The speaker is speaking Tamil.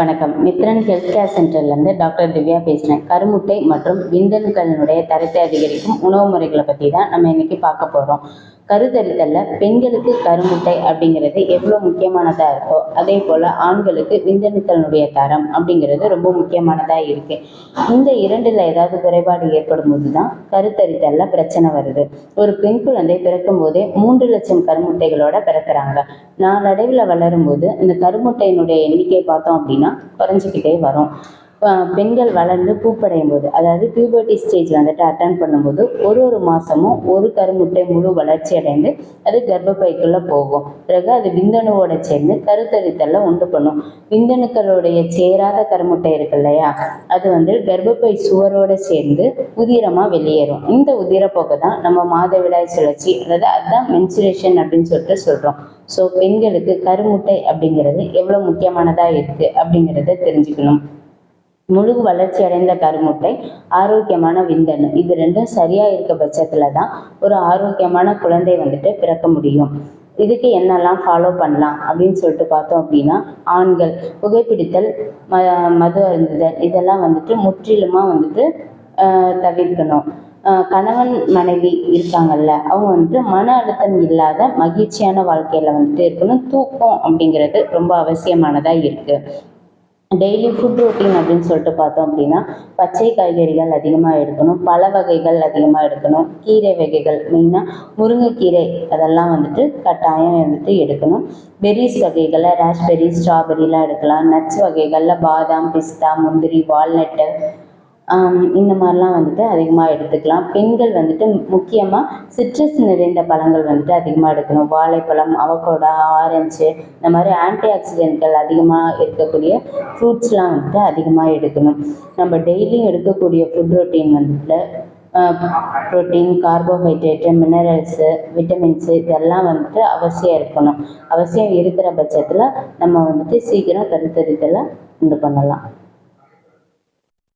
வணக்கம். மித்ரன் ஹெல்த் கேர் சென்டர்லேருந்து டாக்டர் திவ்யா பேசுகிறேன். கருமுட்டை மற்றும் விந்தணுக்களினுடைய தரத்தை அதிகரிக்கும் உணவு முறைகளை பற்றி தான் நம்ம இன்னைக்கு பார்க்க போகிறோம். கருத்தரித்தலில் பெண்களுக்கு கருமுட்டை அப்படிங்கிறது எவ்வளோ முக்கியமானதாக இருக்கோ, அதே போல் ஆண்களுக்கு விந்தணுக்களினுடைய தரம் அப்படிங்கிறது ரொம்ப முக்கியமானதாக இருக்குது. இந்த இரண்டில் ஏதாவது குறைபாடு ஏற்படும் போது தான் கருத்தரித்தலில் பிரச்சனை வருது. ஒரு பெண் குழந்தை பிறக்கும் போதே 3 லட்சம் கருமுட்டைகளோட பிறக்கிறாங்க. நாளடைவில் வளரும் போது இந்த கருமுட்டையினுடைய எண்ணிக்கை பார்த்தோம் அப்படின்னா குறைஞ்சிக்கிட்டே வரும். பெண்கள் வளர்ந்து பூப்படையும் போது, அதாவது பியூபர்ட்டி ஸ்டேஜ் வந்துட்டு அட்டன் பண்ணும்போது ஒரு மாதமும் ஒரு கருமுட்டை முழு வளர்ச்சி அடைந்து அது கர்ப்பப்பைக்குள்ளே போகும். பிறகு அது விந்தணுவோட சேர்ந்து கருத்தரித்தலில் உண்டு பண்ணும். விந்தணுக்களுடைய சேராத கருமுட்டை இருக்கு இல்லையா, அது வந்து கர்ப்பப்பை சுவரோடு சேர்ந்து உதிரமாக வெளியேறும். இந்த உதிரப்போக்கு தான் நம்ம மாதவிடாய் சுழற்சி, அதாவது அதுதான் மென்சுரேஷன் அப்படின்னு சொல்லிட்டு சொல்கிறோம். ஸோ பெண்களுக்கு கருமுட்டை அப்படிங்கிறது எவ்வளோ முக்கியமானதாக இருக்குது அப்படிங்கிறத தெரிஞ்சுக்கணும். முழு வளர்ச்சி அடைந்த கருமுட்டை, ஆரோக்கியமான விந்தணு, இது ரெண்டும் சரியாக இருக்க பட்சத்தில் தான் ஒரு ஆரோக்கியமான குழந்தை வந்துட்டு பிறக்க முடியும். இதுக்கு என்னெல்லாம் ஃபாலோ பண்ணலாம் அப்படின்னு சொல்லிட்டு பார்த்தோம் அப்படின்னா, ஆண்கள் புகைப்பிடித்தல், மது அருந்துதல் இதெல்லாம் வந்துட்டு முற்றிலுமாக வந்துட்டு தவிர்க்கணும். கணவன் மனைவி இருக்காங்கல்ல, அவங்க வந்துட்டு மன அழுத்தம் இல்லாத மகிழ்ச்சியான வாழ்க்கையில் வந்துட்டு இருக்கணும். தூக்கம் அப்படிங்கிறது ரொம்ப அவசியமானதாக இருக்குது. டெய்லி ஃபுட் ரொட்டீன் அப்படின்னு சொல்லிட்டு பார்த்தோம் அப்படின்னா, பச்சை காய்கறிகள் அதிகமாக எடுக்கணும், பழ வகைகள் அதிகமாக எடுக்கணும், கீரை வகைகள் மெயினாக முருங்கைக்கீரை அதெல்லாம் வந்துட்டு கட்டாயம் வந்துட்டு எடுக்கணும். பெரிஸ் வகைகளில் ராஸ்பெரி, ஸ்ட்ராபெரிலாம் எடுக்கலாம். நட்ஸ் வகைகளில் பாதாம், பிஸ்தா, முந்திரி, வால்நட்டு இந்த மாதிரிலாம் வந்துட்டு அதிகமாக எடுத்துக்கலாம். பெண்கள் வந்துட்டு முக்கியமாக சிட்ரஸ் நிறைந்த பழங்கள் வந்துட்டு அதிகமாக எடுக்கணும். வாழைப்பழம், அவகோடா, ஆரஞ்சு இந்த மாதிரி ஆன்டி ஆக்சிடென்ட்கள் அதிகமாக இருக்கக்கூடிய ஃப்ரூட்ஸ்லாம் வந்துட்டு அதிகமாக எடுக்கணும். நம்ம டெய்லியும் எடுக்கக்கூடிய ஃபுட் ரொட்டீன் வந்துட்டு ப்ரோட்டீன், கார்போஹைட்ரேட்டு, மினரல்ஸு, விட்டமின்ஸு இதெல்லாம் வந்துட்டு அவசியம் இருக்கணும். அவசியம் இருக்கிற பட்சத்தில் நம்ம வந்துட்டு சீக்கிரம் கருத்தரித்தலை உண்டு பண்ணலாம்.